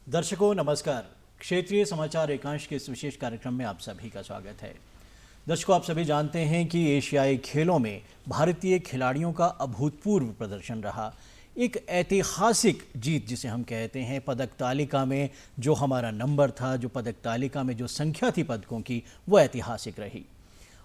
दर्शकों नमस्कार। क्षेत्रीय समाचार एकांश के इस विशेष कार्यक्रम में आप सभी का स्वागत है। दर्शकों, आप सभी जानते हैं कि एशियाई खेलों में भारतीय खिलाड़ियों का अभूतपूर्व प्रदर्शन रहा। एक ऐतिहासिक जीत जिसे हम कहते हैं, पदक तालिका में जो हमारा नंबर था, जो पदक तालिका में जो संख्या थी पदकों की, वो ऐतिहासिक रही।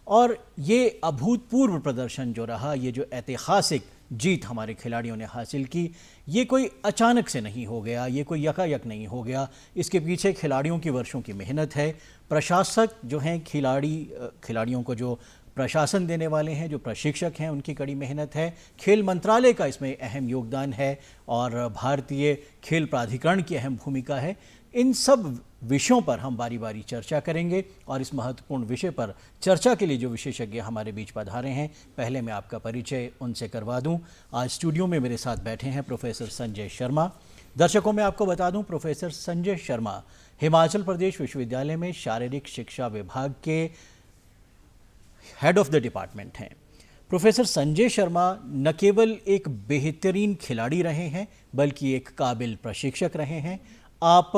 और ये अभूतपूर्व प्रदर्शन जो रहा, ये जो ऐतिहासिक जीत हमारे खिलाड़ियों ने हासिल की, ये कोई अचानक से नहीं हो गया, ये कोई यकायक नहीं हो गया। इसके पीछे खिलाड़ियों की वर्षों की मेहनत है। प्रशासक जो हैं, खिलाड़ियों को जो प्रशासन देने वाले हैं, जो प्रशिक्षक हैं, उनकी कड़ी मेहनत है। खेल मंत्रालय का इसमें अहम योगदान है और भारतीय खेल प्राधिकरण की अहम भूमिका है। इन सब विषयों पर हम बारी बारी चर्चा करेंगे और इस महत्वपूर्ण विषय पर चर्चा के लिए जो विशेषज्ञ हमारे बीच पधारे हैं, पहले मैं आपका परिचय उनसे करवा दूं। आज स्टूडियो में मेरे साथ बैठे हैं प्रोफेसर संजय शर्मा। दर्शकों, मैं आपको बता दूं, प्रोफेसर संजय शर्मा हिमाचल प्रदेश विश्वविद्यालय में शारीरिक शिक्षा विभाग के हेड ऑफ द डिपार्टमेंट हैं। प्रोफेसर संजय शर्मा न केवल एक बेहतरीन खिलाड़ी रहे हैं, बल्कि एक काबिल प्रशिक्षक रहे हैं। आप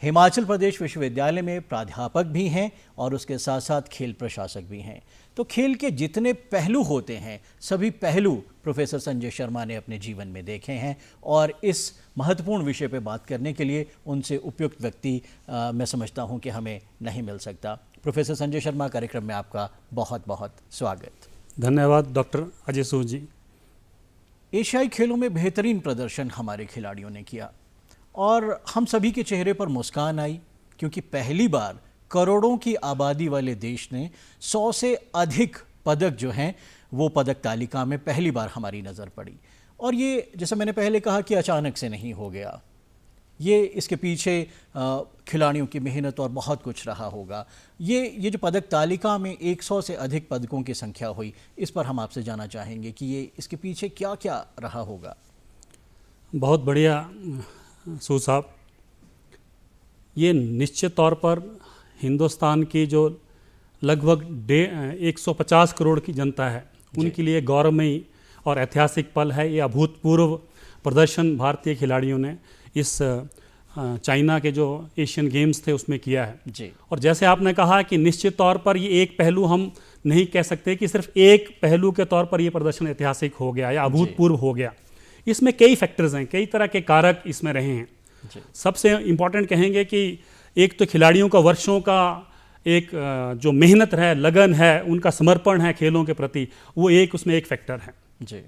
हिमाचल प्रदेश विश्वविद्यालय में प्राध्यापक भी हैं और उसके साथ साथ खेल प्रशासक भी हैं। तो खेल के जितने पहलू होते हैं, सभी पहलू प्रोफेसर संजय शर्मा ने अपने जीवन में देखे हैं और इस महत्वपूर्ण विषय पर बात करने के लिए उनसे उपयुक्त व्यक्ति मैं समझता हूं कि हमें नहीं मिल सकता। प्रोफेसर संजय शर्मा, कार्यक्रम में आपका बहुत बहुत स्वागत। धन्यवाद डॉक्टर अजय सूद जी। एशियाई खेलों में बेहतरीन प्रदर्शन हमारे खिलाड़ियों ने किया और हम सभी के चेहरे पर मुस्कान आई, क्योंकि पहली बार करोड़ों की आबादी वाले देश ने 100 से अधिक पदक जो हैं वो पदक तालिका में पहली बार हमारी नज़र पड़ी। और ये, जैसे मैंने पहले कहा, कि अचानक से नहीं हो गया। ये इसके पीछे खिलाड़ियों की मेहनत और बहुत कुछ रहा होगा। ये जो पदक तालिका में 100 से अधिक पदकों की संख्या हुई, इस पर हम आपसे जानना चाहेंगे कि ये इसके पीछे क्या क्या रहा होगा। बहुत बढ़िया सूद साहब। ये निश्चित तौर पर हिंदुस्तान की जो लगभग 150 करोड़ की जनता है, उनके लिए गौरवमयी और ऐतिहासिक पल है। ये अभूतपूर्व प्रदर्शन भारतीय खिलाड़ियों ने इस चाइना के जो एशियन गेम्स थे उसमें किया है जी। और जैसे आपने कहा कि निश्चित तौर पर ये एक पहलू हम नहीं कह सकते कि सिर्फ एक पहलू के तौर पर ये प्रदर्शन ऐतिहासिक हो गया या अभूतपूर्व हो गया। इसमें कई फैक्टर्स हैं, कई तरह के कारक इसमें रहे हैं। सबसे इम्पॉर्टेंट कहेंगे कि एक तो खिलाड़ियों का वर्षों का एक जो मेहनत है, लगन है, उनका समर्पण है खेलों के प्रति, वो एक उसमें एक फैक्टर है जी।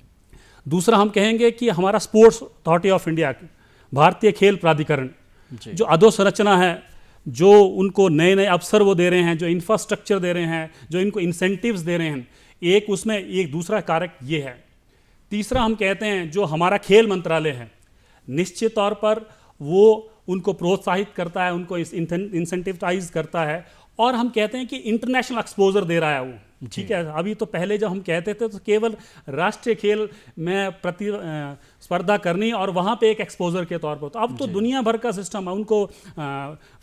दूसरा हम कहेंगे कि हमारा स्पोर्ट्स अथॉरिटी ऑफ इंडिया, भारतीय खेल प्राधिकरण, जो अधोसंरचना है, जो उनको नए नए अवसर वो दे रहे हैं, जो इंफ्रास्ट्रक्चर दे रहे हैं, जो इनको इंसेंटिव्स दे रहे हैं, एक उसमें एक दूसरा कारक ये है। तीसरा हम कहते हैं जो हमारा खेल मंत्रालय है, निश्चित तौर पर वो उनको प्रोत्साहित करता है, उनको इंसेंटिवाइज करता है और हम कहते हैं कि इंटरनेशनल एक्सपोजर दे रहा है वो। ठीक है, अभी तो पहले जब हम कहते थे तो केवल राष्ट्रीय खेल में स्पर्धा करनी और वहाँ पे एक एक्सपोजर के तौर पर, तो अब तो दुनिया भर का सिस्टम है। उनको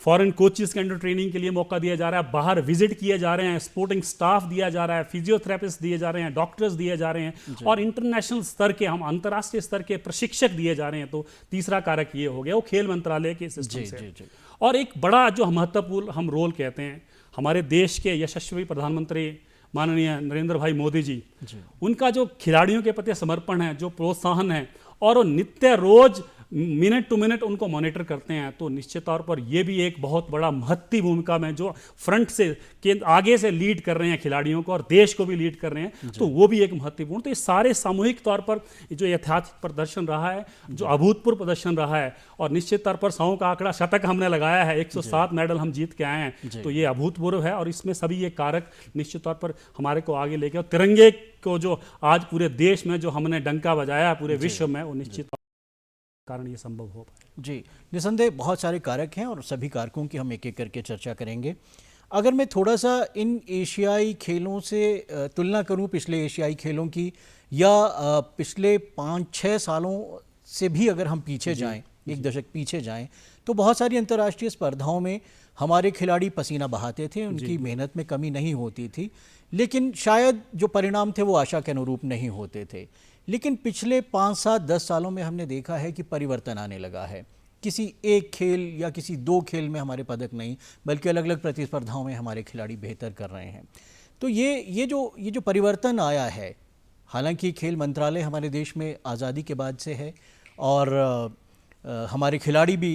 फॉरेन कोचेस के अंडर ट्रेनिंग के लिए मौका दिया जा रहा है, बाहर विजिट किए जा रहे हैं, स्पोर्टिंग स्टाफ दिया जा रहा है, फिजियोथेरेपिस्ट दिए जा रहे हैं, डॉक्टर्स दिए जा रहे हैं और इंटरनेशनल स्तर के, हम अंतर्राष्ट्रीय स्तर के प्रशिक्षक दिए जा रहे हैं। तो तीसरा कारक ये हो गया, वो खेल मंत्रालय के सिस्टम से। और एक बड़ा जो महत्वपूर्ण हम रोल कहते हैं, हमारे देश के यशस्वी प्रधानमंत्री माननीय नरेंद्र भाई मोदी जी, उनका जो खिलाड़ियों के प्रति समर्पण है, जो प्रोत्साहन है और वो नित्य रोज मिनट टू मिनट उनको मॉनिटर करते हैं, तो निश्चित तौर पर ये भी एक बहुत बड़ा महत्वपूर्ण भूमिका में जो फ्रंट से आगे से लीड कर रहे हैं खिलाड़ियों को और देश को भी लीड कर रहे हैं, तो वो भी एक महत्वपूर्ण। तो ये सारे सामूहिक तौर पर जो ऐतिहासिक प्रदर्शन रहा है, जो अभूतपूर्व प्रदर्शन रहा है और निश्चित तौर पर 100 का आंकड़ा, शतक हमने लगाया है, 107 मेडल हम जीत के आए हैं, तो ये अभूतपूर्व है। और इसमें सभी ये कारक निश्चित तौर पर हमारे को आगे लेके, और तिरंगे को जो आज पूरे देश में जो हमने डंका बजाया पूरे विश्व में, वो निश्चित कारण ये संभव हो पाए। जी, निसंदेह बहुत सारे कारक हैं और सभी कारकों की हम एक एक करके चर्चा करेंगे। अगर मैं थोड़ा सा इन एशियाई खेलों से तुलना करूं पिछले एशियाई खेलों की, या पिछले 5-6 सालों से भी अगर हम पीछे जाएं, एक दशक पीछे जाएं, तो बहुत सारी अंतर्राष्ट्रीय स्पर्धाओं में हमारे खिलाड़ी पसीना बहाते थे, उनकी मेहनत में कमी नहीं होती थी, लेकिन शायद जो परिणाम थे वो आशा के अनुरूप नहीं होते थे। लेकिन पिछले 5, 7, 10 सालों में हमने देखा है कि परिवर्तन आने लगा है। किसी एक खेल या किसी दो खेल में हमारे पदक नहीं, बल्कि अलग अलग प्रतिस्पर्धाओं में हमारे खिलाड़ी बेहतर कर रहे हैं। तो ये जो परिवर्तन आया है, हालांकि खेल मंत्रालय हमारे देश में आज़ादी के बाद से है और हमारे खिलाड़ी भी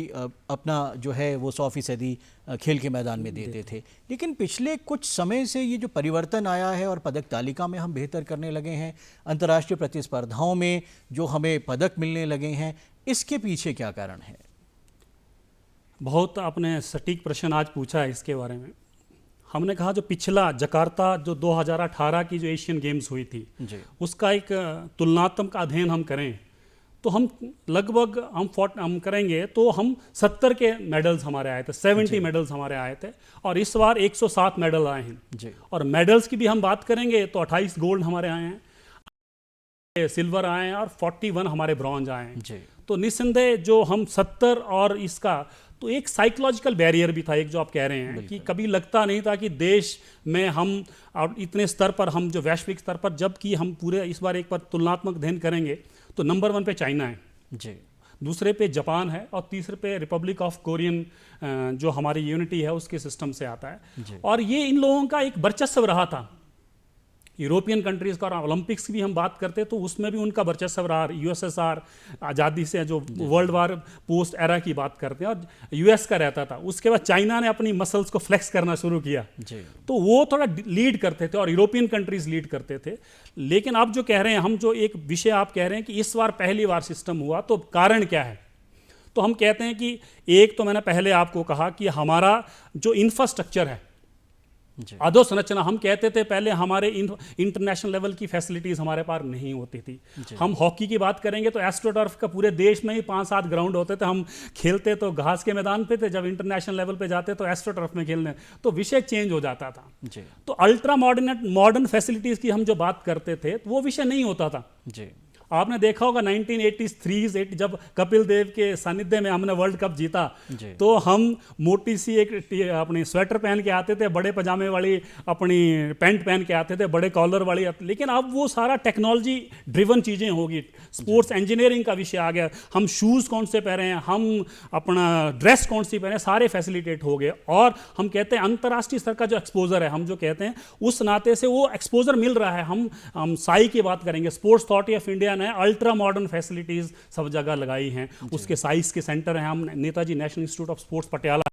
अपना जो है वो 100% खेल के मैदान में देते थे, लेकिन पिछले कुछ समय से ये जो परिवर्तन आया है और पदक तालिका में हम बेहतर करने लगे हैं, अंतर्राष्ट्रीय प्रतिस्पर्धाओं में जो हमें पदक मिलने लगे हैं, इसके पीछे क्या कारण है? बहुत आपने सटीक प्रश्न आज पूछा है इसके बारे में। हमने कहा जो पिछला जकार्ता जो 2018 की जो एशियन गेम्स हुई थी जी, उसका एक तुलनात्मक अध्ययन हम करें तो हम लगभग हम करेंगे तो हम 70 के मेडल्स हमारे आए थे, 70 मेडल्स हमारे आए थे, और इस बार 107 मेडल आए हैं जी, और मेडल्स की भी हम बात करेंगे तो 28 गोल्ड हमारे आए हैं, सिल्वर आए हैं और 41 हमारे ब्रॉन्ज आए हैं। जी, तो निस्संदेह जो हम 70 और इसका तो एक साइकोलॉजिकल बैरियर भी था, एक जो आप कह रहे हैं कि कभी लगता नहीं था कि देश में हम और इतने स्तर पर, हम जो वैश्विक स्तर पर, जबकि हम पूरे इस बार एक बार तुलनात्मक अध्ययन करेंगे तो नंबर 1 पे चाइना है जी, दूसरे पे जापान है और तीसरे पे रिपब्लिक ऑफ कोरियन जो हमारी यूनिटी है उसके सिस्टम से आता जी। है। और ये इन लोगों का एक वर्चस्व रहा था यूरोपियन कंट्रीज का। और ओलंपिक्स की भी हम बात करते तो उसमें भी उनका वर्चस्व रहा। यूएसएसआर आज़ादी से जो वर्ल्ड वार पोस्ट एरा की बात करते हैं और यूएस का रहता था, उसके बाद चाइना ने अपनी मसल्स को फ्लेक्स करना शुरू किया जी, तो वो थोड़ा लीड करते थे और यूरोपियन कंट्रीज लीड करते थे। लेकिन अब जो कह रहे हैं हम, जो एक विषय आप कह रहे हैं कि इस बार पहली बार सिस्टम हुआ, तो कारण क्या है? तो हम कहते हैं कि एक तो मैंने पहले आपको कहा कि हमारा जो इंफ्रास्ट्रक्चर है, जी, अधोसंरचना, हम कहते थे पहले हमारे इंटरनेशनल लेवल की फैसिलिटीज हमारे पास नहीं होती थी। हम हॉकी की बात करेंगे तो एस्ट्रोटर्फ का पूरे देश में ही 5-7 ग्राउंड होते थे, हम खेलते तो घास के मैदान पे थे, जब इंटरनेशनल लेवल पे जाते तो एस्ट्रोटर्फ में खेलने, तो विषय चेंज हो जाता था। जी, तो अल्ट्रा मॉडर्न फैसिलिटीज की हम जो बात करते थे तो वो विषय नहीं होता था। जी, आपने देखा होगा 1983 जब कपिल देव के सानिध्य में हमने वर्ल्ड कप जीता जी, तो हम मोटी सी एक अपनी स्वेटर पहन के आते थे, बड़े पजामे वाली अपनी पैंट पहन के आते थे, बड़े कॉलर वाली। लेकिन अब वो सारा टेक्नोलॉजी ड्रिवन चीज़ें होगी, स्पोर्ट्स इंजीनियरिंग का विषय आ गया, हम शूज़ कौन से पहने हैं, हम अपना ड्रेस कौन सी पहने, सारे फैसिलिटेट हो गए। और हम कहते हैं अंतर्राष्ट्रीय स्तर का जो एक्सपोजर है, हम जो कहते हैं उस नाते से वो एक्सपोजर मिल रहा है। हम साई की बात करेंगे, स्पोर्ट्स अथॉरिटी ऑफ इंडिया ने अल्ट्रा मॉडर्न फैसिलिटीज सब जगह लगाई हैं, उसके साइज के सेंटर हैं। हम Netaji national institute of sports Patiala,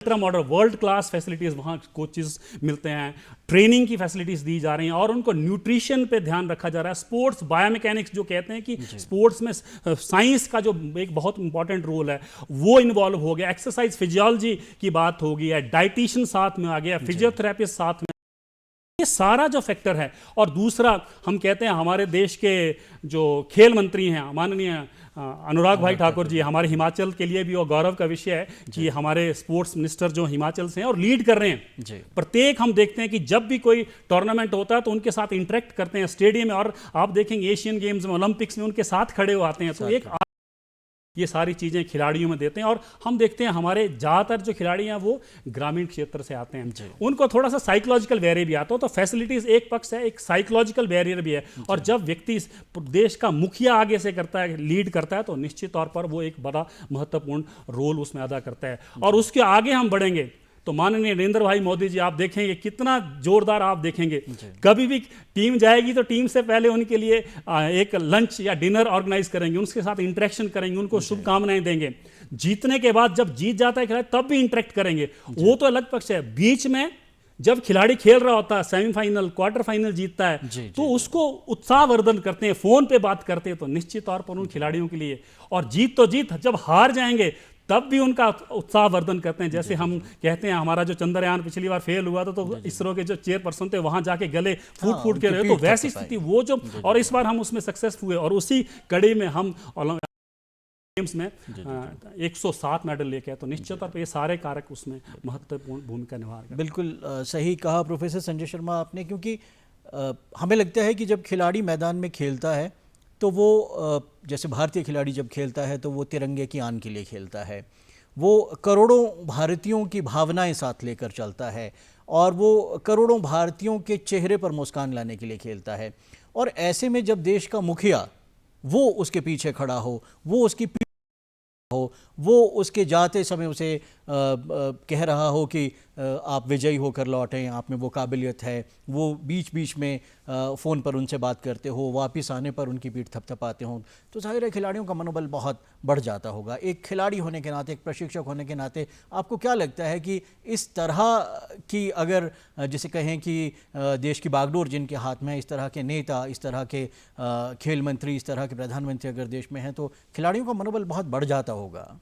ultra modern world class facilities, वहाँ कोचेस मिलते हैं, ट्रेनिंग की फैसिलिटीज दी जा रही हैं और उनको न्यूट्रिशन पे ध्यान रखा जा रहा है। स्पोर्ट्स बायोमैकेनिक्स जो कहते हैं कि स्पोर्ट्स में साइंस का जो एक बहुत इंपॉर्टेंट रोल है वो इन्वॉल्व हो गया। एक्सरसाइज फिजियोलॉजी की बात हो गई है, डाइटिशियन साथ में आ गया, फिजियोथेरेपिस्ट साथ में, ये सारा जो फैक्टर है। और दूसरा हम कहते हैं हमारे देश के जो खेल मंत्री हैं माननीय अनुराग भाई ठाकुर जी, हमारे हिमाचल के लिए भी वो गौरव का विषय है कि हमारे स्पोर्ट्स मिनिस्टर जो हिमाचल से हैं और लीड कर रहे हैं जी, प्रत्येक। हम देखते हैं कि जब भी कोई टूर्नामेंट होता है तो उनके साथ इंटरेक्ट करते हैं स्टेडियम में, और आप देखेंगे एशियन गेम्स में, ओलंपिक्स में उनके साथ खड़े हो आते हैं। तो एक ये सारी चीज़ें खिलाड़ियों में देते हैं। और हम देखते हैं हमारे ज़्यादातर जो खिलाड़ी हैं वो ग्रामीण क्षेत्र से आते हैं, उनको थोड़ा सा साइकोलॉजिकल बैरियर भी आता हो। तो फैसिलिटीज़ एक पक्ष है, एक साइकोलॉजिकल बैरियर भी है। और जब व्यक्ति देश का मुखिया आगे से करता है, लीड करता है, तो निश्चित तौर पर वो एक बड़ा महत्वपूर्ण रोल उसमें अदा करता है। और उसके आगे हम बढ़ेंगे तो माननीय नरेंद्र भाई मोदी जी, आप देखेंगे कितना जोरदार, आप देखेंगे कभी भी टीम जाएगी तो टीम से पहले उनके लिए एक लंच या डिनर ऑर्गेनाइज करेंगे, उनके साथ इंटरेक्शन करेंगे, उनको शुभकामनाएं देंगे। जीतने के बाद जब जीत जाता है खिलाड़ी तब भी इंटरेक्ट करेंगे, वो तो अलग पक्ष है। बीच में जब खिलाड़ी खेल रहा होता है, सेमीफाइनल क्वार्टर फाइनल जीतता है तो उसको उत्साहवर्धन करते हैं, फोन पे बात करते हैं, तो निश्चित तौर पर उन खिलाड़ियों के लिए। और जीत तो जीत, जब हार जाएंगे तब भी उनका उत्साहवर्धन करते हैं। जैसे हम कहते हैं हमारा जो चंद्रयान पिछली बार फेल हुआ था तो इसरो के जो चेयरपर्सन थे वहां जाके गले फूट के रहे, तो वैसी स्थिति वो जो, और इस बार हम उसमें सक्सेस हुए और उसी कड़ी में हम गेम्स में 107 मेडल लेके आए। तो निश्चित तौर पर ये सारे कारक उसमें महत्वपूर्ण भूमिका निभा रहे हैं। बिल्कुल सही कहा प्रोफेसर संजय शर्मा आपने, क्योंकि हमें लगता है कि जब खिलाड़ी मैदान में खेलता है तो वो जैसे भारतीय खिलाड़ी जब खेलता है तो वो तिरंगे की आन के लिए खेलता है, वो करोड़ों भारतीयों की भावनाएं साथ लेकर चलता है और वो करोड़ों भारतीयों के चेहरे पर मुस्कान लाने के लिए खेलता है। और ऐसे में जब देश का मुखिया वो उसके पीछे खड़ा हो, वो उसकी हो, वो उसके जाते समय उसे कह रहा हो कि आप विजयी होकर लौटें, आप में वो काबिलियत है, वो बीच बीच में फ़ोन पर उनसे बात करते हो, वापस आने पर उनकी पीठ थपथपाते हों, तो जाहिर है खिलाड़ियों का मनोबल बहुत बढ़ जाता होगा। एक खिलाड़ी होने के नाते, एक प्रशिक्षक होने के नाते आपको क्या लगता है कि इस तरह की अगर जिसे कहें कि देश की बागडोर जिनके हाथ में है, इस तरह के नेता, इस तरह के खेल मंत्री, इस तरह के प्रधानमंत्री अगर देश में हैं तो खिलाड़ियों का मनोबल बहुत बढ़ जाता होगा?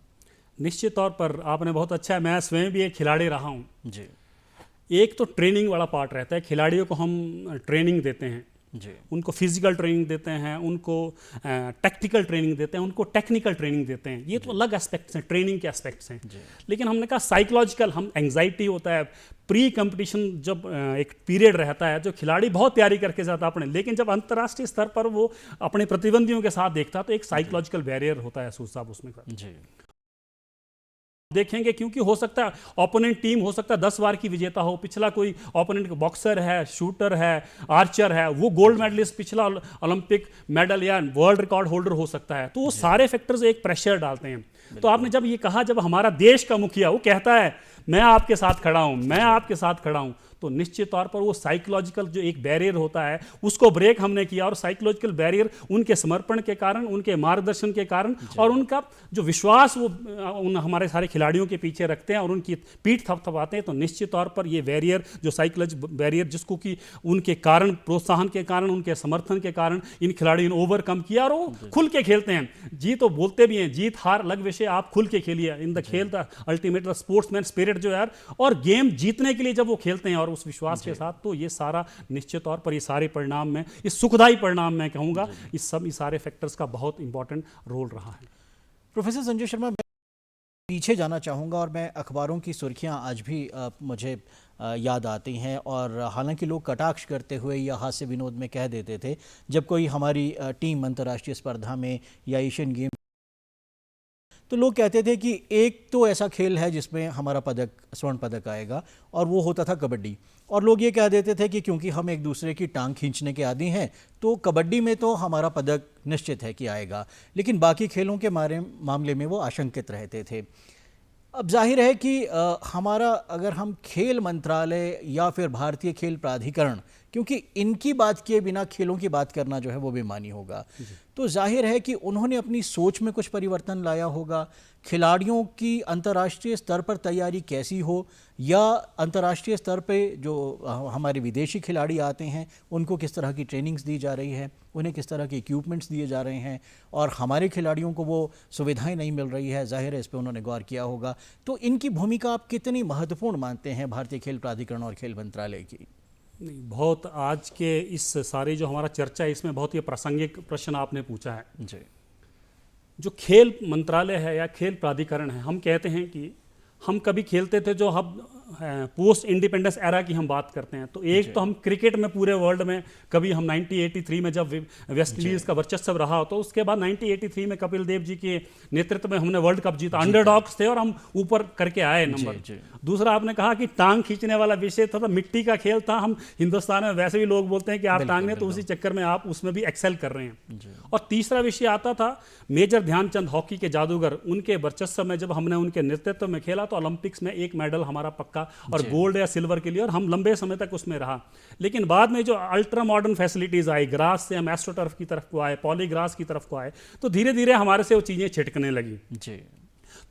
निश्चित तौर पर आपने बहुत अच्छा है, मैं स्वयं भी एक खिलाड़ी रहा हूँ। जी एक तो ट्रेनिंग वाला पार्ट रहता है, खिलाड़ियों को हम ट्रेनिंग देते हैं जी उनको फिजिकल ट्रेनिंग देते हैं, उनको टैक्टिकल ट्रेनिंग देते हैं, उनको टेक्निकल ट्रेनिंग देते हैं। ये तो अलग एस्पेक्ट्स हैं, ट्रेनिंग के एस्पेक्ट्स हैं। लेकिन हमने कहा साइकोलॉजिकल, हम एंग्जाइटी होता है प्री कंपटीशन, जब एक पीरियड रहता है जो खिलाड़ी बहुत तैयारी करके जाता है अपने, लेकिन जब अंतर्राष्ट्रीय स्तर पर वो अपने प्रतिद्वंदियों के साथ देखता है तो एक साइकोलॉजिकल बैरियर होता है सूद साहब उसमें जी देखेंगे, क्योंकि हो सकता है ओपोनेंट टीम हो सकता है 10 बार की विजेता हो, पिछला कोई ओपोनेंट बॉक्सर है, शूटर है, आर्चर है, वो गोल्ड मेडलिस्ट, पिछला ओलंपिक मेडल या वर्ल्ड रिकॉर्ड होल्डर हो सकता है। तो वो सारे फैक्टर्स एक प्रेशर डालते हैं। तो आपने जब ये कहा, जब हमारा देश का मुखिया वो कहता है मैं आपके साथ खड़ा हूं, मैं आपके साथ खड़ा हूं, तो निश्चित तौर पर वो साइकोलॉजिकल जो एक बैरियर होता है उसको ब्रेक हमने किया। और साइकोलॉजिकल बैरियर उनके समर्पण के कारण, उनके मार्गदर्शन के कारण और उनका जो विश्वास वो उन हमारे सारे खिलाड़ियों के पीछे रखते हैं और उनकी पीठ थपथपाते हैं, तो निश्चित तौर पर ये बैरियर जो साइकोलॉजिकल बैरियर जिसको कि उनके कारण, प्रोत्साहन के कारण, उनके समर्थन के कारण इन खिलाड़ियों ने ओवरकम किया और वो खुल के खेलते हैं। जी तो बोलते भी हैं, जीत हार अलग विषय, आप खुल के खेलिए। इन द खेल द अल्टीमेट स्पोर्ट्समैन स्पिरिट जो यार, और गेम जीतने के लिए जब वो खेलते हैं और उस विश्वास के साथ, तो ये सारा निश्चित तौर पर ये सारे परिणाम में, इस सुखदायी परिणाम मैं कहूंगा, इस सारे फैक्टर्स का बहुत इंपॉर्टेंट रोल रहा है। प्रोफेसर संजय शर्मा, मैं पीछे जाना चाहूँगा और मैं अखबारों की सुर्खियाँ आज भी मुझे याद आती हैं, और हालांकि लोग कटाक्ष करते हुए या हास्य विनोद में कह देते थे जब कोई हमारी टीम अंतर्राष्ट्रीय स्पर्धा में या एशियन गेम, तो लोग कहते थे कि एक तो ऐसा खेल है जिसमें हमारा पदक, स्वर्ण पदक आएगा, और वो होता था कबड्डी। और लोग ये कह देते थे कि क्योंकि हम एक दूसरे की टांग खींचने के आदी हैं तो कबड्डी में तो हमारा पदक निश्चित है कि आएगा, लेकिन बाकी खेलों के मामले में वो आशंकित रहते थे। अब जाहिर है कि हमारा, अगर हम खेल मंत्रालय या फिर भारतीय खेल प्राधिकरण, क्योंकि इनकी बात किए बिना खेलों की बात करना जो है वो बेमानी होगा, तो जाहिर है कि उन्होंने अपनी सोच में कुछ परिवर्तन लाया होगा। खिलाड़ियों की अंतर्राष्ट्रीय स्तर पर तैयारी कैसी हो, या अंतर्राष्ट्रीय स्तर पे जो हमारे विदेशी खिलाड़ी आते हैं उनको किस तरह की ट्रेनिंग्स दी जा रही है, उन्हें किस तरह के इक्विपमेंट्स दिए जा रहे हैं, और हमारे खिलाड़ियों को वो सुविधाएं नहीं मिल रही है, जाहिर है इस पर उन्होंने गौर किया होगा। तो इनकी भूमिका आप कितनी महत्वपूर्ण मानते हैं भारतीय खेल प्राधिकरण और खेल मंत्रालय की? नहीं, बहुत आज के इस सारी जो हमारा चर्चा है इसमें बहुत ही प्रासंगिक प्रश्न आपने पूछा है जी। जो खेल मंत्रालय है या खेल प्राधिकरण है, हम कहते हैं कि हम कभी खेलते थे, जो हम पोस्ट इंडिपेंडेंस एरा की हम बात करते हैं, तो एक तो हम क्रिकेट में पूरे वर्ल्ड में कभी हम 1983 में जब वेस्ट इंडीज का वर्चस्व रहा, तो उसके बाद 1983 में कपिल देव जी के नेतृत्व में हमने वर्ल्ड कप जीता, अंडरडॉग्स थे और हम ऊपर करके आए नंबर। दूसरा आपने कहा कि टांग खींचने वाला विषय था, तो मिट्टी का खेल था, हम हिंदुस्तान में वैसे भी लोग बोलते हैं कि आप टांगने, तो उसी चक्कर में आप उसमें भी एक्सेल कर रहे हैं। और तीसरा विषय आता था मेजर ध्यानचंद, हॉकी के जादूगर, उनके वर्चस्व में जब हमने उनके नेतृत्व में खेला तो ओलंपिक्स में एक मेडल हमारा पक्का और गोल्ड या सिल्वर के लिए, और हम लंबे समय तक उसमें रहा। लेकिन बाद में जो अल्ट्रा मॉडर्न फैसिलिटीज आई, ग्रास से हम एस्ट्रोटर्फ की तरफ को आए, पॉलीग्रास की तरफ को आए, तो धीरे धीरे हमारे से वो चीज़ें छिटकने लगी जी।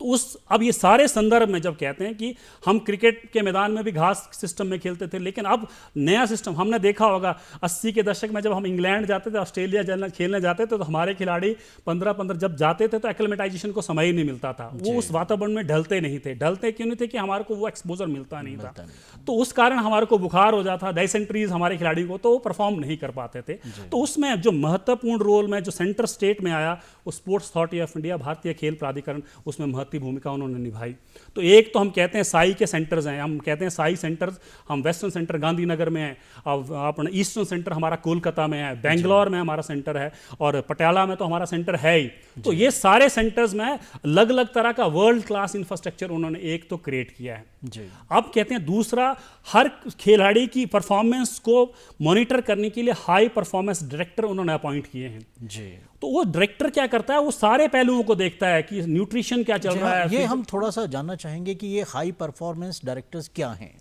तो अब ये सारे संदर्भ में जब कहते हैं कि हम क्रिकेट के मैदान में भी घास सिस्टम में खेलते थे, लेकिन अब नया सिस्टम हमने देखा होगा 80 के दशक में जब हम इंग्लैंड जाते थे, ऑस्ट्रेलिया खेलने जाते थे, तो हमारे खिलाड़ी 15 जब जाते थे तो एक्लिमेटाइजेशन को समय ही नहीं मिलता था, वो उस वातावरण में ढलते नहीं थे। ढलते क्यों नहीं थे? कि हमारे को वो एक्सपोजर मिलता नहीं था, तो उस कारण हमारे को बुखार हो जाता, डायसेंट्रीज हमारे खिलाड़ियों को, तो वो परफॉर्म नहीं कर पाते थे। तो उसमें जो महत्वपूर्ण रोल में जो सेंटर स्टेट में आया, वो स्पोर्ट्स अथॉरिटी ऑफ इंडिया, भारतीय खेल प्राधिकरण, उसमें महत्वपूर्ण भूमिका उन्होंने निभाई। तो एक तो हम कहते हैं साई के सेंटर्स हैं, हम कहते हैं साई सेंटर्स, हम वेस्टर्न सेंटर गांधीनगर में है, अब अपना ईस्टर्न सेंटर हमारा कोलकाता में है, बेंगलोर में हमारा सेंटर है, और पटियाला में तो हमारा सेंटर है ही। तो ये सारे सेंटर्स में अलग अलग तरह का वर्ल्ड क्लास इंफ्रास्ट्रक्चर उन्होंने एक तो क्रिएट किया है जी। अब कहते हैं दूसरा, हर खिलाड़ी की परफॉर्मेंस को मॉनिटर करने के लिए हाई परफॉर्मेंस डायरेक्टर उन्होंने अपॉइंट किए हैं जी। तो वो डायरेक्टर क्या करता है, वो सारे पहलुओं को देखता है कि न्यूट्रिशन क्या चल रहा है। ये हम थोड़ा सा जानना चाहेंगे कि ये हाई परफॉर्मेंस डायरेक्टर्स क्या हैं।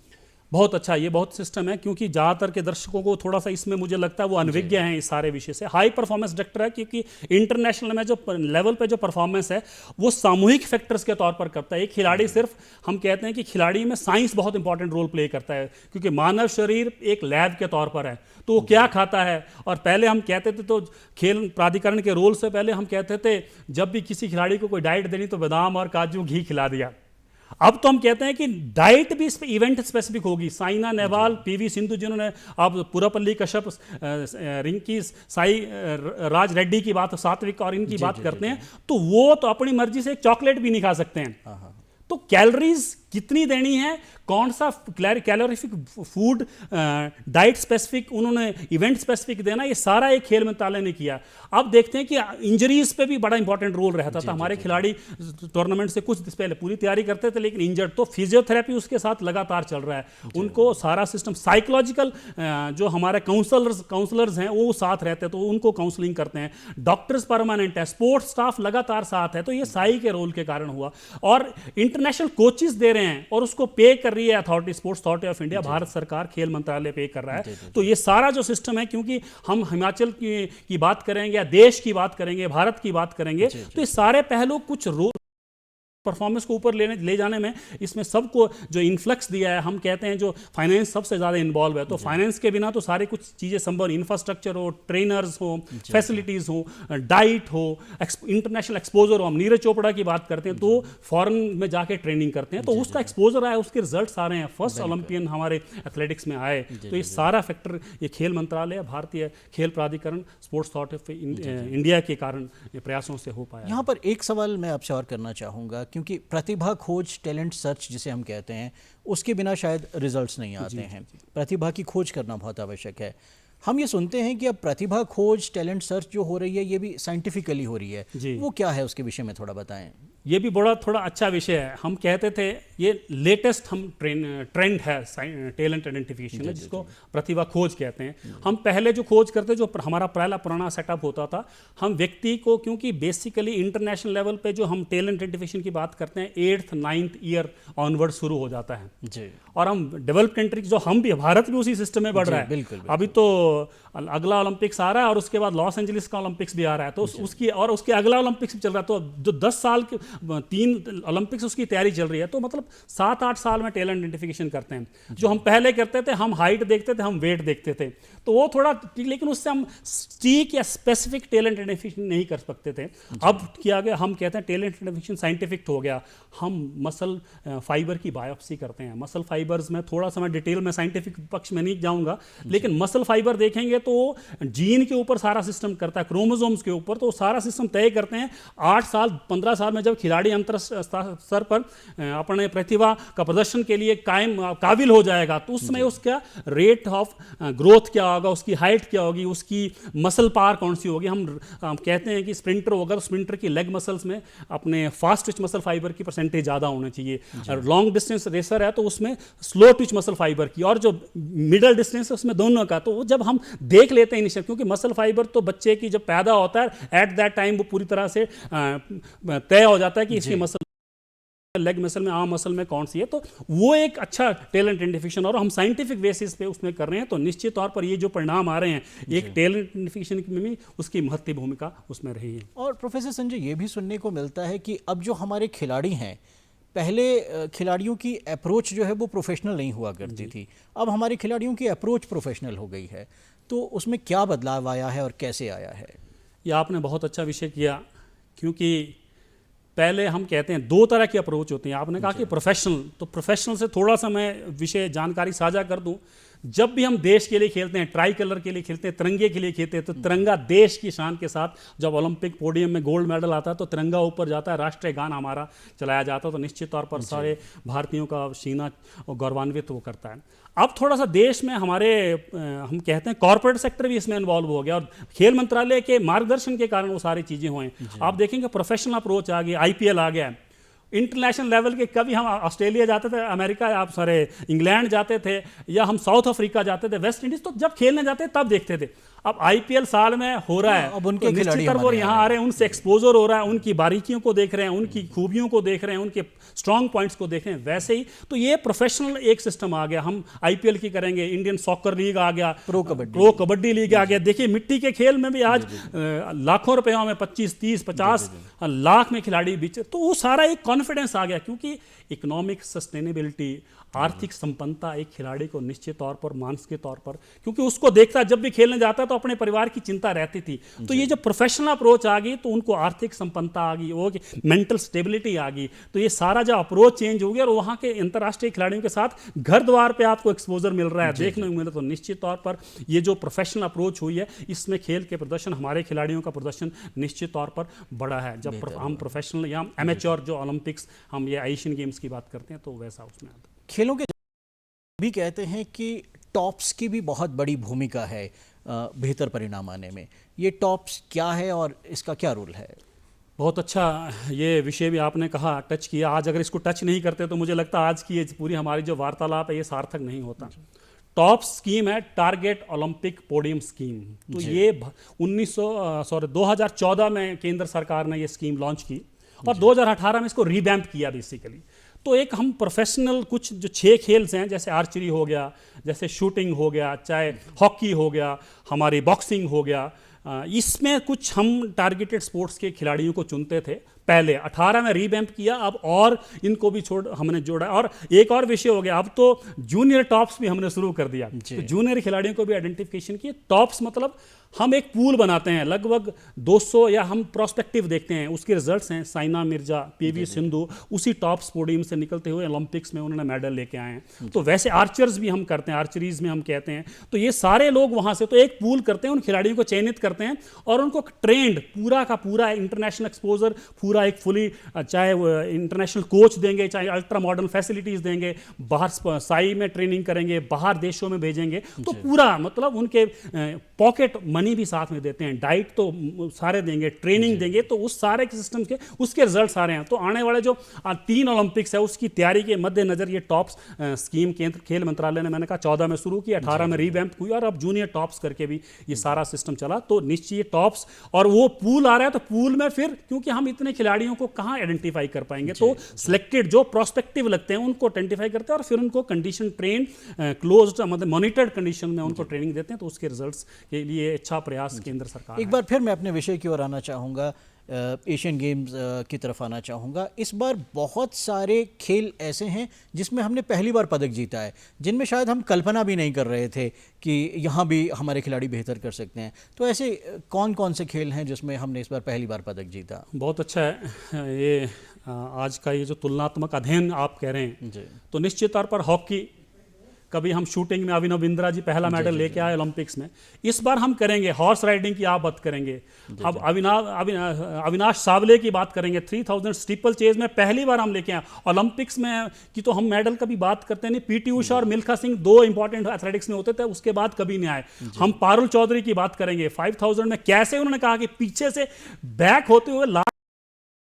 बहुत अच्छा, ये बहुत सिस्टम है, क्योंकि ज़्यादातर के दर्शकों को थोड़ा सा इसमें मुझे लगता है वो अनभिज्ञ हैं इस सारे विषय से। हाई परफॉर्मेंस डायरेक्टर है क्योंकि इंटरनेशनल में जो लेवल पे जो परफॉर्मेंस है वो सामूहिक फैक्टर्स के तौर पर करता है। एक खिलाड़ी सिर्फ, हम कहते हैं कि खिलाड़ी में साइंस बहुत इंपॉर्टेंट रोल प्ले करता है, क्योंकि मानव शरीर एक लैब के तौर पर है, तो वो क्या खाता है। और पहले हम कहते थे, तो खेल प्राधिकरण के रोल से पहले हम कहते थे जब भी किसी खिलाड़ी को कोई डाइट देनी तो बादाम और काजू घी खिला दिया। अब तो हम कहते हैं कि डाइट भी इवेंट स्पेसिफिक होगी। साइना नेहवाल, पीवी सिंधु, जिन्होंने अब पुरापल्ली कश्यप, रिंकी, साई राज रेड्डी की बात, सात्विक और इनकी बात करते हैं, तो वो तो अपनी मर्जी से एक चॉकलेट भी नहीं खा सकते हैं। तो कैलोरीज कितनी देनी है, कौन सा कैलोरीफिक फूड, डाइट स्पेसिफिक, उन्होंने इवेंट स्पेसिफिक देना, ये सारा एक खेल मंत्रालय ने किया। अब देखते हैं कि इंजरीज पे भी बड़ा इंपॉर्टेंट रोल रहता था। हमारे खिलाड़ी टूर्नामेंट से कुछ पहले पूरी तैयारी करते थे लेकिन इंजर्ड, तो फिजियोथेरेपी उसके साथ लगातार चल रहा है। उनको सारा सिस्टम, साइकोलॉजिकल जो हमारे काउंसलर्स हैं वो साथ रहते हैं, तो उनको काउंसलिंग करते हैं। डॉक्टर्स परमानेंट है, स्पोर्ट्स स्टाफ लगातार साथ है। तो ये साई के रोल के कारण हुआ। और इंटरनेशनल कोचेस दे रहे हैं और उसको पे कर रही है authority, sports authority of India, Bharat सरकार, खेल मंत्रालय पे कर रहा है। तो ये सारा जो सिस्टम है, क्योंकि हम हिमाचल की बात करेंगे या देश की बात करेंगे, भारत की बात करेंगे, तो ये सारे पहलू कुछ परफॉर्मेंस को ऊपर ले जाने में इसमें सबको जो इन्फ्लक्स दिया है, हम कहते हैं जो फाइनेंस सबसे ज़्यादा इन्वॉल्व है। तो फाइनेंस के बिना तो सारे कुछ चीज़ें संभव, इंफ्रास्ट्रक्चर हो, ट्रेनर्स हो, फैसिलिटीज़ हो, डाइट हो, इंटरनेशनल एक्सपोजर हो। हम नीरज चोपड़ा की बात करते हैं तो फॉरेन में जाके ट्रेनिंग करते हैं, तो उसका एक्सपोजर आया, उसके रिजल्ट आ रहे हैं, फर्स्ट ओलंपियन हमारे एथलेटिक्स में आए। तो ये सारा फैक्टर ये खेल मंत्रालय, भारतीय खेल प्राधिकरण, स्पोर्ट्स अथॉरिटी ऑफ इंडिया के कारण ये प्रयासों से हो पाया। यहाँ पर एक सवाल मैं आपसे और करना चाहूँगा, क्योंकि प्रतिभा खोज, टैलेंट सर्च जिसे हम कहते हैं, उसके बिना शायद रिजल्ट्स नहीं आते हैं। प्रतिभा की खोज करना बहुत आवश्यक है। हम ये सुनते हैं कि अब प्रतिभा खोज, टैलेंट सर्च जो हो रही है ये भी साइंटिफिकली हो रही है, वो क्या है, उसके विषय में थोड़ा बताएं। ये भी थोड़ा अच्छा विषय है। हम कहते थे ये लेटेस्ट हम ट्रेंड है टैलेंट आइडेंटिफिकेशन, जिसको प्रतिभा खोज कहते हैं। हम पहले जो खोज करते, जो हमारा पहला पुराना सेटअप होता था, हम व्यक्ति को, क्योंकि बेसिकली इंटरनेशनल लेवल पे जो हम टैलेंट आइडेंटिफिकेशन की बात करते हैं 8th 9th ईयर ऑनवर्ड शुरू हो जाता है जी। और हम डेवलप कंट्री, जो हम भी, भारत भी उसी सिस्टम में बढ़ रहा है। बिल्कुल। अभी तो अगला ओलंपिक्स आ रहा है और उसके बाद लॉस एंजलिस का ओलंपिक्स भी आ रहा है, तो उसके अगला ओलंपिक्स भी चल रहा है। तो जो 10 साल के 3 ओलंपिक्स उसकी तैयारी चल रही है, तो मतलब 7-8 साल में टैलेंट आइडेंटिफिकेशन करते हैं। जो हम पहले करते थे, हम हाइट देखते थे, हम वेट देखते थे, तो वो थोड़ा ठीक, लेकिन उससे हम स्टीक या स्पेसिफिक टैलेंट आइडेंटिफिकेशन नहीं कर सकते थे। अब किया गया, हम कहते हैं टैलेंट आइडेंटिफिकेशन साइंटिफिक हो गया। हम मसल फाइबर की बायोप्सी करते हैं। मसल फाइबर्स में थोड़ा सा मैं डिटेल में साइंटिफिक पक्ष में नहीं जाऊंगा, लेकिन मसल फाइबर देखेंगे तो जीन के ऊपर सारा सिस्टम करता है, क्रोमोसोम्स के ऊपर, तो सारा सिस्टम तय करते हैं। 8 साल 15 साल में जब खिलाड़ी अंतरराष्ट्रीय स्तर पर अपने प्रतिभा का प्रदर्शन के लिए काबिल हो जाएगा, तो उसमें उसका रेट ऑफ ग्रोथ क्या होगा, उसकी हाइट क्या होगी, उसकी मसल पावर कौन सी होगी। हम कहते हैं कि स्प्रिंटर होगा तो स्प्रिंटर की लेग मसल्स में अपने फास्ट ट्विच मसल फाइबर की परसेंटेज ज़्यादा होनी चाहिए, और लॉन्ग डिस्टेंस रेसर है तो उसमें स्लो ट्विच मसल फाइबर की, और जो मिडल डिस्टेंस है उसमें दोनों का। तो जब हम देख लेते हैं इनिशियल, क्योंकि मसल फाइबर तो बच्चे की जब पैदा होता है एट दैट टाइम वो पूरी तरह से तय हो जाता है कि इसकी मसल, लेग मसल में, आर्म मसल में कौन सी है, तो वो एक अच्छा टैलेंट आइडेंटिफिकेशन, और हम साइंटिफिक बेसिस पे उसमें कर रहे हैं। तो निश्चित तौर पर ये जो परिणाम आ रहे हैं, एक टैलेंट आइडेंटिफिकेशन में भी उसकी महत्वपूर्ण भूमिका उसमें रही है। और प्रोफेसर संजय, ये भी सुनने को मिलता है कि अब जो हमारे खिलाड़ी हैं, पहले खिलाड़ियों की अप्रोच जो है वो प्रोफेशनल नहीं हुआ करती थी, अब हमारे खिलाड़ियों की अप्रोच प्रोफेशनल हो गई है, तो उसमें क्या बदलाव आया है और कैसे आया है? ये आपने बहुत अच्छा विषय किया, क्योंकि पहले हम कहते हैं 2 तरह की अप्रोच होती हैं। आपने कहा कि प्रोफेशनल, तो प्रोफेशनल से थोड़ा सा मैं विषय जानकारी साझा कर दूं। जब भी हम देश के लिए खेलते हैं, ट्राई कलर के लिए खेलते हैं, तिरंगे के लिए खेलते हैं, तो तिरंगा देश की शान के साथ जब ओलंपिक पोडियम में गोल्ड मेडल आता है तो तिरंगा ऊपर जाता है, राष्ट्रीय गान हमारा चलाया जाता है, तो निश्चित तौर पर सारे भारतीयों का सीना गौरवान्वित वो करता है। अब थोड़ा सा देश में हमारे हम कहते हैं कॉर्पोरेट सेक्टर भी इसमें इन्वॉल्व हो गया और खेल मंत्रालय के मार्गदर्शन के कारण वो सारी चीज़ें हुए। आप देखेंगे प्रोफेशनल अप्रोच आ गया, आईपीएल आ गया, इंटरनेशनल लेवल के। कभी हम ऑस्ट्रेलिया जाते थे, अमेरिका, आप सारे इंग्लैंड जाते थे, या हम साउथ अफ्रीका जाते थे, वेस्ट इंडीज, तो जब खेलने जाते तब देखते थे। अब आईपीएल साल में हो रहा है, अब उनके तो निश्चित तौर पर यहाँ आ रहे हैं, उनसे एक्सपोजर हो रहा है, उनकी बारीकियों को देख रहे हैं, उनकी खूबियों को देख रहे हैं, उनके स्ट्रॉन्ग पॉइंट्स को देख रहे हैं। वैसे ही तो ये प्रोफेशनल एक सिस्टम आ गया। हम आईपीएल की करेंगे, इंडियन सॉकर लीग आ गया, प्रो कबड्डी लीग आ गया। देखिए मिट्टी के खेल में भी आज लाखों रुपयों में 25, 30, 50 लाख में खिलाड़ी बीच, तो वो सारा एक कॉन्फिडेंस आ गया, क्योंकि इकोनॉमिक सस्टेनेबिलिटी, आर्थिक संपन्नता एक खिलाड़ी को निश्चित तौर पर, मानसिक तौर पर, क्योंकि उसको देखता जब भी खेलने जाता तो अपने परिवार की चिंता रहती थी। तो ये जब प्रोफेशनल अप्रोच आ गई तो उनको आर्थिक संपन्नता आ गई, वो मेंटल स्टेबिलिटी आ गई, तो ये सारा जो अप्रोच चेंज हो गया और वहाँ के अंतर्राष्ट्रीय खिलाड़ियों के साथ घर द्वार पे आपको एक्सपोजर मिल रहा है, देखने को मिल रहा है। तो निश्चित तौर पर ये जो प्रोफेशनल अप्रोच हुई है, इसमें खेल के प्रदर्शन, हमारे खिलाड़ियों का प्रदर्शन निश्चित तौर पर बढ़ा है। जब हम प्रोफेशनल या एमेच्योर जो ओलंपिक्स, हम ये एशियन गेम्स की बात करते हैं, तो वैसा उसमें आता है। खेलों के भी कहते हैं कि टॉप्स की भी बहुत बड़ी भूमिका है बेहतर परिणाम आने में। ये टॉप्स क्या है और इसका क्या रोल है? बहुत अच्छा ये विषय भी आपने कहा, टच किया। आज अगर इसको टच नहीं करते तो मुझे लगता है आज की ये पूरी हमारी जो वार्तालाप है ये सार्थक नहीं होता। टॉप स्कीम है टारगेट ओलंपिक पोडियम स्कीम। तो ये 2014 में केंद्र सरकार ने ये स्कीम लॉन्च की और 2018 में इसको रीवैम्प किया बेसिकली। तो एक हम प्रोफेशनल कुछ जो 6 खेल्स हैं, जैसे आर्चरी हो गया, जैसे शूटिंग हो गया, चाहे हॉकी हो गया, हमारी बॉक्सिंग हो गया, इसमें कुछ हम टारगेटेड स्पोर्ट्स के खिलाड़ियों को चुनते थे। पहले 18 में रीवैम्प किया, अब और इनको भी हमने जोड़ा। और एक और विषय हो गया, अब तो जूनियर टॉप्स भी हमने शुरू कर दिया। तो जूनियर खिलाड़ियों को भी आइडेंटिफिकेशन किए। टॉप्स मतलब हम एक पूल बनाते हैं, लगभग 200, या हम प्रोस्पेक्टिव देखते हैं, उसके रिजल्ट्स हैं साइना मिर्जा, पीवी सिंधु, उसी टॉप्स पोडियम से निकलते हुए ओलंपिक्स में उन्होंने मेडल लेके आए हैं। तो वैसे आर्चर्स भी हम करते हैं, आर्चरीज में हम कहते हैं। तो ये सारे लोग वहाँ से तो एक पूल करते हैं, उन खिलाड़ियों को चयनित करते हैं और उनको ट्रेंड पूरा का पूरा इंटरनेशनल एक्सपोजर, पूरा एक फुली, चाहे इंटरनेशनल कोच देंगे, चाहे अल्ट्रा मॉडर्न फैसिलिटीज़ देंगे, बाहर साई में ट्रेनिंग करेंगे, बाहर देशों में भेजेंगे। तो पूरा मतलब उनके पॉकेट मनी भी साथ में देते हैं, डाइट तो सारे देंगे, ट्रेनिंग देंगे। तो उस सारे के सिस्टम के उसके रिजल्ट सारे हैं। तो आने वाले जो 3 ओलंपिक्स है उसकी तैयारी के मद्देनजर ये टॉप्स स्कीम केंद्र खेल मंत्रालय ने, मैंने कहा 14 में शुरू की, 18 में रीवैम्प हुई और अब जूनियर टॉप्स करके भी ये सारा सिस्टम चला। तो निश्चित टॉप्स और वो पूल आ रहा है, तो पूल में फिर क्योंकि हम इतने खिलाड़ियों को कहाँ आइडेंटिफाई कर पाएंगे, तो सिलेक्टेड जो प्रोस्पेक्टिव लगते हैं उनको आइडेंटिफाई करते हैं और फिर उनको कंडीशन ट्रेन क्लोज्ड मतलब मॉनिटर्ड कंडीशन में उनको ट्रेनिंग देते हैं। तो उसके रिजल्ट्स के लिए अच्छा प्रयास केंद्र सरकार। एक बार फिर मैं अपने विषय की ओर आना चाहूँगा, एशियन गेम्स की तरफ आना चाहूँगा। इस बार बहुत सारे खेल ऐसे हैं जिसमें हमने पहली बार पदक जीता है, जिनमें शायद हम कल्पना भी नहीं कर रहे थे कि यहाँ भी हमारे खिलाड़ी बेहतर कर सकते हैं। तो ऐसे कौन कौन से खेल हैं जिसमें हमने इस बार पहली बार पदक जीता? बहुत अच्छा है ये आज का ये जो तुलनात्मक अध्ययन आप कह रहे हैं जी। तो निश्चित तौर पर हॉकी, कभी हम शूटिंग में अभिनव बिंद्रा जी पहला मेडल लेके आए ओलंपिक्स में। इस बार हम करेंगे हॉर्स राइडिंग की आप बात करेंगे। अब अविनाश सावले की बात करेंगे, 3000 स्टीपल चेज में पहली बार हम लेके आए ओलंपिक्स में। कि तो हम मेडल कभी बात करते नहीं, पीटी उषा और मिल्खा सिंह 2 इंपॉर्टेंट एथलेटिक्स में होते थे, उसके बाद कभी नहीं आए। हम पारुल चौधरी की बात करेंगे, 5000 में कैसे उन्होंने कहा कि पीछे से बैक होते हुए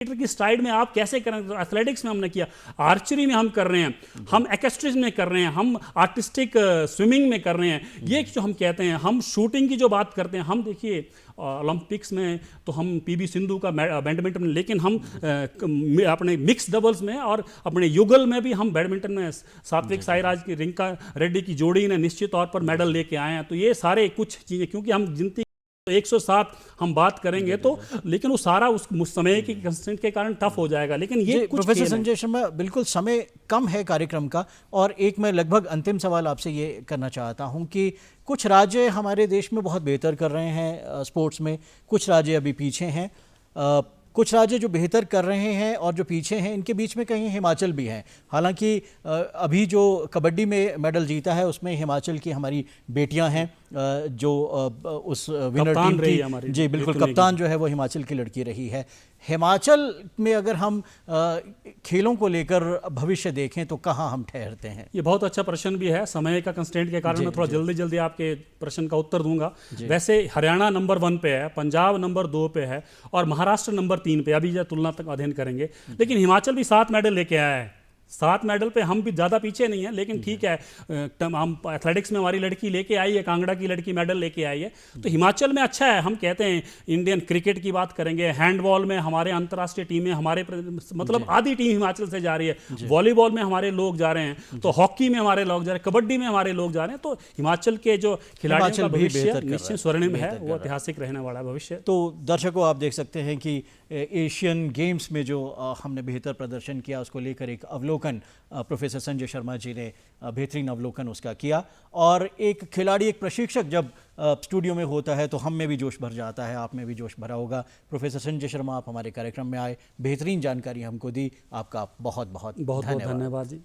की स्ट्राइड में आप कैसे करें। तो एथलेटिक्स में हमने किया, आर्चरी में हम कर रहे हैं, हम एक्वेस्ट्रिज में कर रहे हैं, हम आर्टिस्टिक स्विमिंग में कर रहे हैं। ये जो हम कहते हैं, हम शूटिंग की जो बात करते हैं, हम देखिए ओलंपिक्स में तो हम पीवी सिंधु का बैडमिंटन में, लेकिन हम अपने मिक्स डबल्स में और अपने युगल में भी हम बैडमिंटन में सात्विक साईराज की रिंका रेड्डी की जोड़ी ने निश्चित तौर पर मेडल लेके आए हैं। तो ये सारे कुछ चीज़ें, क्योंकि हम गिनती 107 हम बात करेंगे तो, लेकिन वो सारा उस समय की कंस्ट्रेंट के कारण टफ हो जाएगा। लेकिन ये कुछ प्रोफेसर संजय शर्मा, बिल्कुल समय कम है कार्यक्रम का, और एक मैं लगभग अंतिम सवाल आपसे ये करना चाहता हूं कि कुछ राज्य हमारे देश में बहुत बेहतर कर रहे हैं स्पोर्ट्स में, कुछ राज्य अभी पीछे हैं। कुछ राज्य जो बेहतर कर रहे हैं और जो पीछे हैं, इनके बीच में कहीं हिमाचल भी हैं। हालांकि अभी जो कबड्डी में मेडल जीता है उसमें हिमाचल की हमारी बेटियां हैं, जो उस विनर कप्तान टीम रही की, हमारी, जी बिल्कुल, ऋतु कप्तान जो है वो हिमाचल की लड़की रही है। हिमाचल में अगर हम खेलों को लेकर भविष्य देखें तो कहाँ हम ठहरते हैं? ये बहुत अच्छा प्रश्न भी है। समय का कंस्ट्रेंट के कारण मैं थोड़ा जल्दी जल्दी आपके प्रश्न का उत्तर दूंगा। वैसे हरियाणा नंबर 1 पे है, पंजाब नंबर 2 पे है और महाराष्ट्र नंबर 3 पे। अभी जब तुलना तक अध्ययन करेंगे, लेकिन हिमाचल भी 7 मेडल लेके आया है। 7 मेडल पे हम भी ज़्यादा पीछे नहीं है, लेकिन ठीक है, हम एथलेटिक्स में हमारी लड़की लेके आई है, कांगड़ा की लड़की मेडल लेके आई है, तो हिमाचल में अच्छा है। हम कहते हैं इंडियन क्रिकेट की बात करेंगे, हैंडबॉल में हमारे अंतर्राष्ट्रीय टीमें, हमारे मतलब आधी टीम हिमाचल से जा रही है। वॉलीबॉल में हमारे लोग जा रहे हैं, तो हॉकी में हमारे लोग जा रहे हैं, कबड्डी में हमारे लोग जा रहे हैं। तो हिमाचल के जो खिलाड़ियों का भविष्य निश्चित स्वर्णिम है, वो ऐतिहासिक रहने वाला भविष्य। तो दर्शकों, आप देख सकते हैं कि एशियन गेम्स में जो हमने बेहतर प्रदर्शन किया उसको लेकर एक अवलोकन प्रोफेसर संजय शर्मा जी ने बेहतरीन अवलोकन उसका किया। और एक खिलाड़ी, एक प्रशिक्षक जब स्टूडियो में होता है तो हम में भी जोश भर जाता है, आप में भी जोश भरा होगा। प्रोफेसर संजय शर्मा, आप हमारे कार्यक्रम में आए, बेहतरीन जानकारी हमको दी, आपका बहुत बहुत धन्यवाद जी।